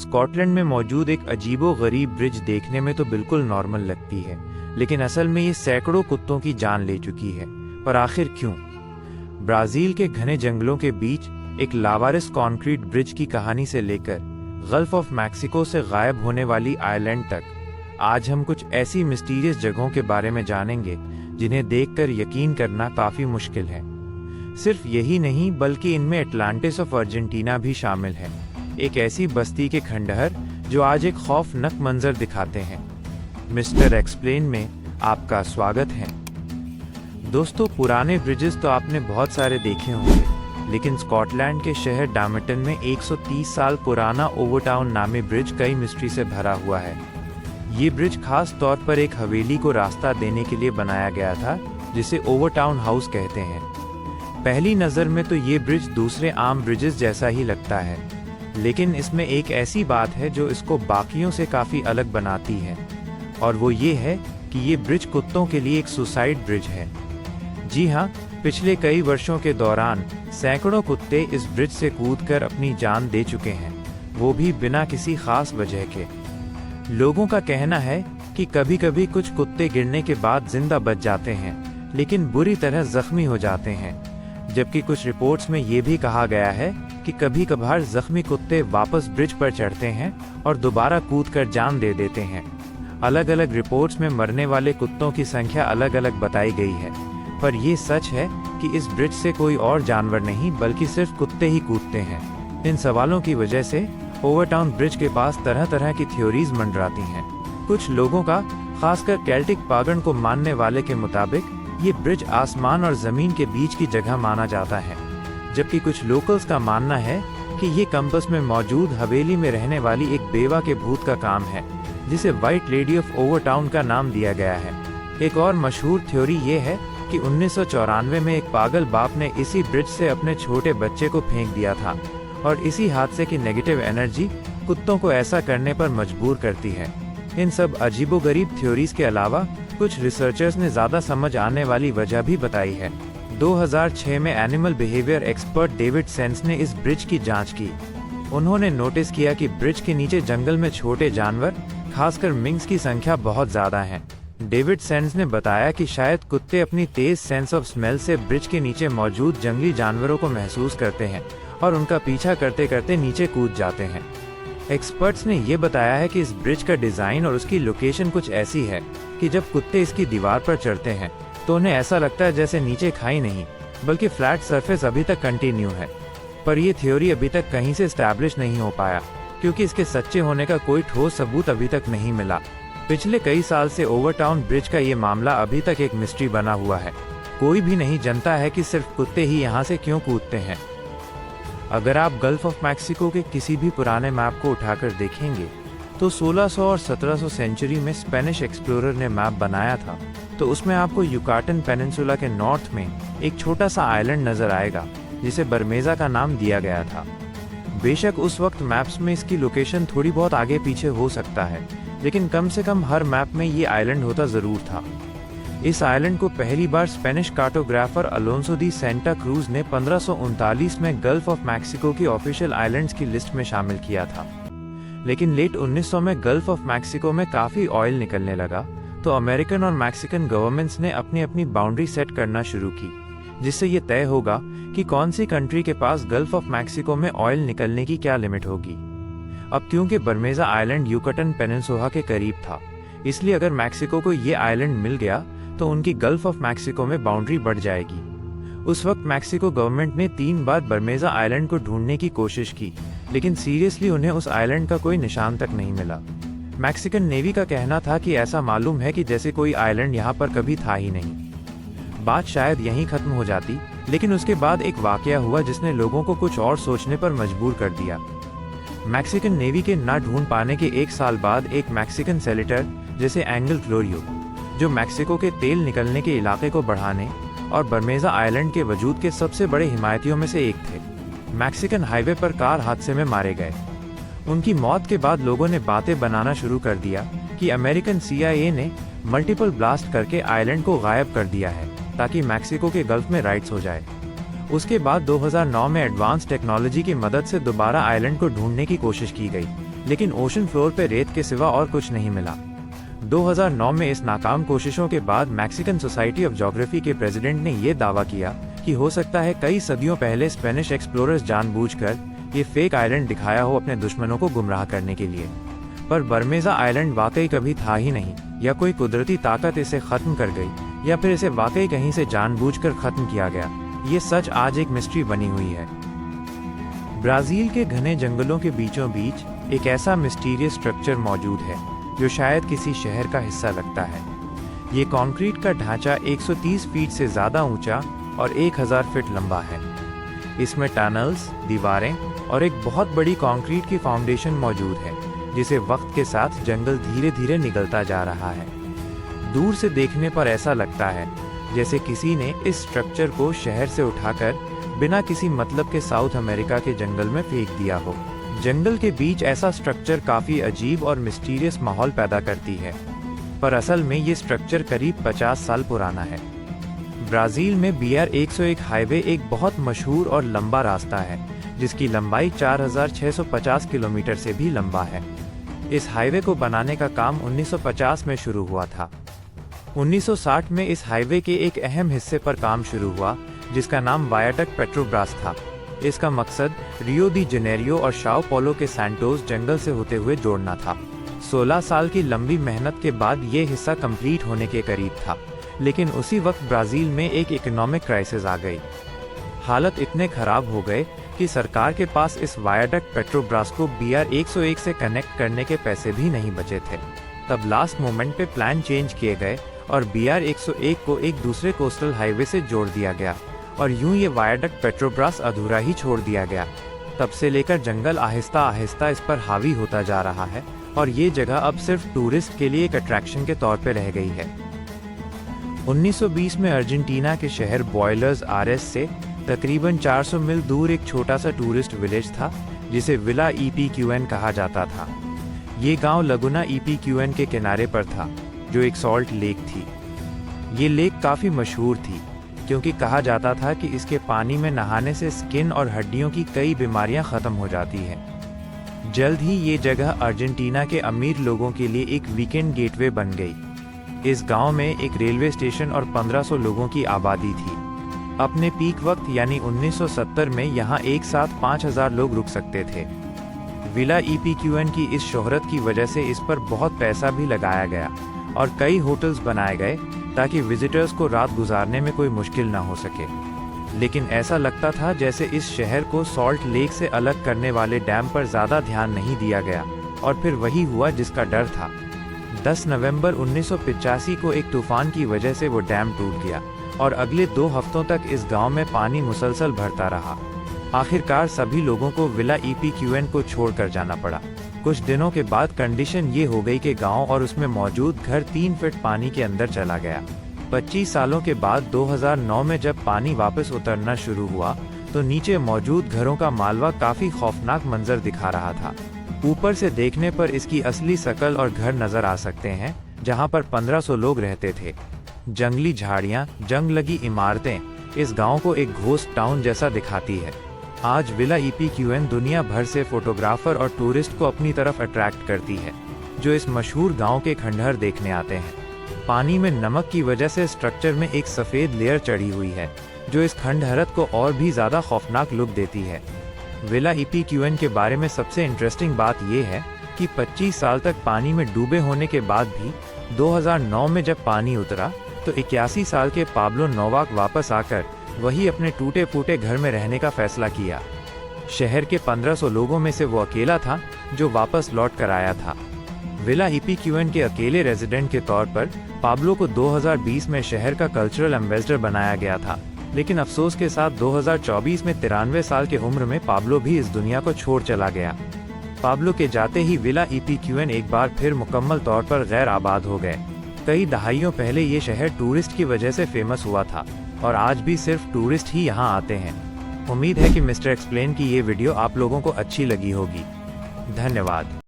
Scotland में मौजूद एक अजीबो-गरीब ब्रिज देखने में तो बिल्कुल नॉर्मल लगती है, लेकिन असल में ये सैकड़ों कुत्तों की जान ले चुकी है। पर आखिर क्यों? ब्राजील के घने जंगलों के बीच एक लावारिस कंक्रीट ब्रिज की कहानी से लेकर गल्फ ऑफ मैक्सिको से गायब होने वाली आइलैंड तक, आज हम कुछ ऐसी मिस्टीरियस जगहों के बारे में जानेंगे जिन्हें देखकर यकीन करना काफी मुश्किल है। सिर्फ यही नहीं, बल्कि इनमें अटलांटिस ऑफ अर्जेंटीना भी शामिल है, एक ऐसी बस्ती के खंडहर जो आज एक खौफनाक मंजर दिखाते हैं। मिस्टर एक्सप्लेन में आपका स्वागत है। दोस्तों, पुराने ब्रिजेस तो आपने बहुत सारे देखे होंगे, लेकिन स्कॉटलैंड के शहर डामिटन में 130 साल पुराना ओवरटाउन नामी ब्रिज कई मिस्ट्री से भरा हुआ है। ये ब्रिज खास तौर पर एक हवेली को रास्ता देने के लिए बनाया गया था, जिसे ओवरटाउन हाउस कहते हैं। पहली नज़र में तो ये ब्रिज दूसरे आम ब्रिजेस जैसा ही लगता है, लेकिन इसमें एक ऐसी बात है जो इसको बाकियों से काफ़ी अलग बनाती है, और वो ये है कि ये ब्रिज कुत्तों के लिए एक सुसाइड ब्रिज है। जी हाँ, पिछले कई वर्षों के दौरान सैकड़ों कुत्ते इस ब्रिज से कूदकर अपनी जान दे चुके हैं, वो भी बिना किसी खास वजह के। लोगों का कहना है कि कभी कभी कुछ कुत्ते गिरने के बाद जिंदा बच जाते हैं, लेकिन बुरी तरह जख्मी हो जाते हैं, जबकि कुछ रिपोर्ट्स में ये भी कहा गया है कि कभी कभार जख्मी कुत्ते वापस ब्रिज पर चढ़ते हैं और दोबारा कूदकर जान दे देते हैं। अलग अलग रिपोर्ट्स में मरने वाले कुत्तों की संख्या अलग अलग बताई गई है, पर ये सच है कि इस ब्रिज से कोई और जानवर नहीं बल्कि सिर्फ कुत्ते ही कूदते हैं। इन सवालों की वजह से ओवरटाउन ब्रिज के पास तरह तरह की थ्योरीज मंडराती हैं। कुछ लोगों का, खासकर केल्टिक पागन को मानने वाले के मुताबिक, ये ब्रिज आसमान और जमीन के बीच की जगह माना जाता है, जबकि कुछ लोकल्स का मानना है कि ये कंपस में मौजूद हवेली में रहने वाली एक बेवा के भूत का काम है, जिसे व्हाइट लेडी ऑफ ओवरटाउन का नाम दिया गया है। एक और मशहूर थ्योरी ये है कि 1994 में एक पागल बाप ने इसी ब्रिज से अपने छोटे बच्चे को फेंक दिया था, और इसी हादसे की नेगेटिव एनर्जी कुत्तों को ऐसा करने पर मजबूर करती है। इन सब अजीबोगरीब थ्योरीज के अलावा कुछ रिसर्चर्स ने ज्यादा समझ आने वाली वजह भी बताई है। 2006 में animal behaviour expert David sense ने इस ब्रिज की जांच की। उन्होंने नोटिस किया कि ब्रिज के नीचे जंगल में छोटे जानवर, खासकर मिंक्स की संख्या बहुत ज्यादा है। डेविड सेंस ने बताया कि शायद कुत्ते अपनी तेज सेंस ऑफ स्मेल से ब्रिज के नीचे मौजूद जंगली जानवरों को महसूस करते हैं और उनका पीछा करते करते नीचे कूद जाते हैं। एक्सपर्ट्स ने यह बताया है कि इस ब्रिज का डिजाइन और उसकी लोकेशन कुछ ऐसी है कि जब कुत्ते इसकी दीवार पर चढ़ते हैं तो उन्हें ऐसा लगता है जैसे नीचे खाई नहीं बल्कि फ्लैट सरफेस अभी तक कंटिन्यू है। पर यह थ्योरी अभी तक कहीं से एस्टैब्लिश नहीं हो पाया, क्योंकि इसके सच्चे होने का कोई ठोस सबूत अभी तक नहीं मिला। पिछले कई साल से ओवरटाउन ब्रिज का ये मामला अभी तक एक मिस्ट्री बना हुआ है। कोई भी नहीं जानता है कि सिर्फ कुत्ते ही यहाँ से क्यों कूदते हैं। अगर आप गल्फ ऑफ मैक्सिको के किसी भी पुराने मैप को उठाकर देखेंगे तो 1600 और 1700 सेंचुरी में स्पेनिश एक्सप्लोरर ने मैप बनाया था, तो उसमें आपको युकाटन पेनिनसुला के नॉर्थ में एक छोटा सा आइलैंड नजर आएगा, जिसे बरमेजा का नाम दिया गया था। बेशक उस वक्त मैप्स में इसकी लोकेशन थोड़ी बहुत आगे पीछे हो सकता है, लेकिन कम से कम हर मैप में ये आइलैंड होता जरूर था। इस आइलैंड को पहली बार स्पेनिश कार्टोग्राफर अलोंसो दी सेंटा क्रूज ने 1539 में गल्फ ऑफ मैक्सिको की ऑफिशियल आइलैंड्स की लिस्ट में शामिल किया था। लेकिन लेट 1900 में गल्फ ऑफ मैक्सिको में काफी ऑयल निकलने लगा, तो अमेरिकन और मैक्सिकन गवर्नमेंट्स ने अपनी अपनी बाउंड्री सेट करना शुरू की, जिससे ये तय होगा कि कौन सी कंट्री के पास गल्फ ऑफ मैक्सिको में ऑयल निकलने की क्या लिमिट होगी। अब क्योंकि बरमेजा आइलैंड युकाटन पेनिनसुला के करीब था, इसलिए अगर मैक्सिको को ये आइलैंड मिल गया तो उनकी गल्फ ऑफ मैक्सिको में बाउंड्री बढ़ जाएगी। उस वक्त मैक्सिको गवर्नमेंट ने 3 बार बरमेजा आइलैंड को ढूंढने की कोशिश की, लेकिन सीरियसली उन्हें उस आइलैंड का कोई निशान तक नहीं मिला। मैक्सिकन नेवी का कहना था कि ऐसा मालूम है कि जैसे कोई आइलैंड यहाँ पर कभी था ही नहीं। बात शायद यहीं खत्म हो जाती, लेकिन उसके बाद एक वाकया हुआ जिसने लोगों को कुछ और सोचने पर मजबूर कर दिया। मैक्सिकन नेवी के न ढूंढ पाने के 1 साल बाद एक मैक्सिकन सेलेटर, जैसे एंगल फ्लोरियो, जो मैक्सिको के तेल निकलने के इलाके को बढ़ाने और बरमेजा आइलैंड के वजूद के सबसे बड़े हिमायतियों में से एक थे, मैक्सिकन हाईवे पर कार हादसे में मारे गए। उनकी मौत के बाद लोगों ने बातें बनाना शुरू कर दिया कि अमेरिकन CIA ने मल्टीपल ब्लास्ट करके आइलैंड को गायब कर दिया है ताकि मैक्सिको के गल्फ में राइट्स हो जाए। उसके बाद 2009 में एडवांस टेक्नोलॉजी की मदद से दोबारा आइलैंड को ढूंढने की कोशिश की गई, लेकिन ओशन फ्लोर पे रेत के सिवा और कुछ नहीं मिला। 2009 में इस नाकाम कोशिशों के बाद मैक्सिकन सोसाइटी ऑफ ज्योग्राफी के प्रेसिडेंट ने यह दावा किया कि हो सकता है कई सदियों पहले स्पेनिश एक्सप्लोरर्स जानबूझकर ये फेक आइलैंड दिखाया हो अपने दुश्मनों को गुमराह करने के लिए। पर बरमेजा आइलैंड वाकई कभी था ही नहीं, या कोई कुदरती ताकत इसे खत्म कर गई, या फिर इसे वाकई कहीं से जानबूझकर खत्म किया गया। ये सच आज एक मिस्ट्री बनी हुई है। ब्राजील के घने जंगलों के बीचों बीच एक ऐसा मिस्टीरियस स्ट्रक्चर मौजूद है जो शायद किसी शहर का हिस्सा लगता है। ये कंक्रीट का ढांचा 130 फीट से ज्यादा ऊंचा और 1000 फीट लंबा है। इसमें टनल्स, दीवारें और एक बहुत बड़ी कंक्रीट की फाउंडेशन मौजूद है, जिसे वक्त के साथ जंगल धीरे धीरे निगलता जा रहा है। दूर से देखने पर ऐसा लगता है जैसे किसी ने इस स्ट्रक्चर को शहर से उठाकर बिना किसी मतलब के साउथ अमेरिका के जंगल में फेंक दिया हो। जंगल के बीच ऐसा स्ट्रक्चर काफी अजीब और मिस्टीरियस माहौल पैदा करती है, पर असल में ये स्ट्रक्चर करीब 50 साल पुराना है। ब्राजील में BR 101 हाईवे एक बहुत मशहूर और लंबा रास्ता है, जिसकी लंबाई 4650 किलोमीटर से भी लंबा है। इस हाईवे को बनाने का काम 1950 में शुरू हुआ था। 1960 में इस हाईवे के एक अहम हिस्से पर काम शुरू हुआ, जिसका नाम वायाडक्ट पेट्रोब्रास था। इसका मकसद रियो दी जेनेरियो और शाओ पोलो के सैंटोस जंगल से होते हुए जोड़ना था। 16 साल की लंबी मेहनत के बाद ये हिस्सा कंप्लीट होने के करीब था, लेकिन उसी वक्त ब्राजील में एक इकोनॉमिक क्राइसिस आ गई। हालत इतने खराब हो गए कि सरकार के पास इस वायाडक्ट पेट्रोब्रास को BR 101 से कनेक्ट करने के पैसे भी नहीं बचे थे। तब लास्ट मोमेंट पे प्लान चेंज किए गए और BR 101 को एक दूसरे कोस्टल हाईवे से जोड़ दिया गया, और यूं ये वायाडक्ट पेट्रोब्रास अधूरा ही छोड़ दिया गया। तब से लेकर जंगल आहिस्ता आहिस्ता इस पर हावी होता जा रहा है, और ये जगह अब सिर्फ टूरिस्ट के लिए एक अट्रैक्शन के तौर पर रह गई है। 1920 में अर्जेंटीना के शहर बुएनोस आयर्स से तकरीबन 400 मील दूर एक छोटा सा टूरिस्ट विलेज था, जिसे विला EPQN कहा जाता था। ये गांव लगुना EPQN के किनारे पर था, जो एक सॉल्ट लेक थी। ये लेक काफी मशहूर थी, क्योंकि कहा जाता था कि इसके पानी में नहाने से स्किन और हड्डियों की कई बीमारियां खत्म हो जाती हैं। जल्द ही ये जगह अर्जेंटीना के अमीर लोगों के लिए एक वीकेंड गेटवे बन गई। इस गांव में एक रेलवे स्टेशन और 1500 लोगों की आबादी थी। अपने पीक वक्त यानी 1970 में यहाँ एक साथ 5000 लोग रुक सकते थे। विला EPQN की इस शोहरत की वजह से इस पर बहुत पैसा भी लगाया गया और कई होटल्स बनाए गए ताकि विजिटर्स को रात गुजारने में कोई मुश्किल ना हो सके। लेकिन ऐसा लगता था जैसे इस शहर को सॉल्ट लेक से अलग करने वाले डैम पर ज़्यादा ध्यान नहीं दिया गया, और फिर वही हुआ जिसका डर था। 10 नवंबर 1985 को एक तूफान की वजह से वो डैम टूट गया, और अगले 2 हफ्तों तक इस गांव में पानी मुसलसल भरता रहा। आखिरकार सभी लोगों को विला EPQN को छोड़कर जाना पड़ा। कुछ दिनों के बाद कंडीशन ये हो गई कि गांव और उसमें मौजूद घर 3 फीट पानी के अंदर चला गया। 25 सालों के बाद 2009 में जब पानी वापस उतरना शुरू हुआ, तो नीचे मौजूद घरों का मालवा काफी खौफनाक मंजर दिखा रहा था। ऊपर से देखने पर इसकी असली शक्ल और घर नजर आ सकते हैं, जहां पर 1500 लोग रहते थे। जंगली झाड़ियां, जंग लगी इमारतें इस गांव को एक घोस्ट टाउन जैसा दिखाती है। आज विला EPQN दुनिया भर से फोटोग्राफर और टूरिस्ट को अपनी तरफ अट्रैक्ट करती है, जो इस मशहूर गांव के खंडहर देखने आते हैं। पानी में नमक की वजह से स्ट्रक्चर में एक सफेद लेयर चढ़ी हुई है, जो इस खंडहरत को और भी ज्यादा खौफनाक लुक देती है। विला EPQN के बारे में सबसे इंटरेस्टिंग बात यह है कि 25 साल तक पानी में डूबे होने के बाद भी 2009 में जब पानी उतरा, तो 81 साल के पाब्लो नोवाक वापस आकर वही अपने टूटे फूटे घर में रहने का फैसला किया। शहर के 1500 लोगों में से वो अकेला था जो वापस लौट कर आया था। विला EPQN के अकेले रेजिडेंट के तौर पर पाब्लो को 2020 में शहर का कल्चरल एम्बेसडर बनाया गया था, लेकिन अफसोस के साथ 2024 में 93 साल की उम्र में पाब्लो भी इस दुनिया को छोड़ चला गया। पाब्लो के जाते ही विला EPQN एक बार फिर मुकम्मल तौर पर गैर आबाद हो गए। कई दहाइयों पहले ये शहर टूरिस्ट की वजह से फेमस हुआ था, और आज भी सिर्फ टूरिस्ट ही यहाँ आते हैं। उम्मीद है कि मिस्टर एक्सप्लेन की ये वीडियो आप लोगों को अच्छी लगी होगी। धन्यवाद।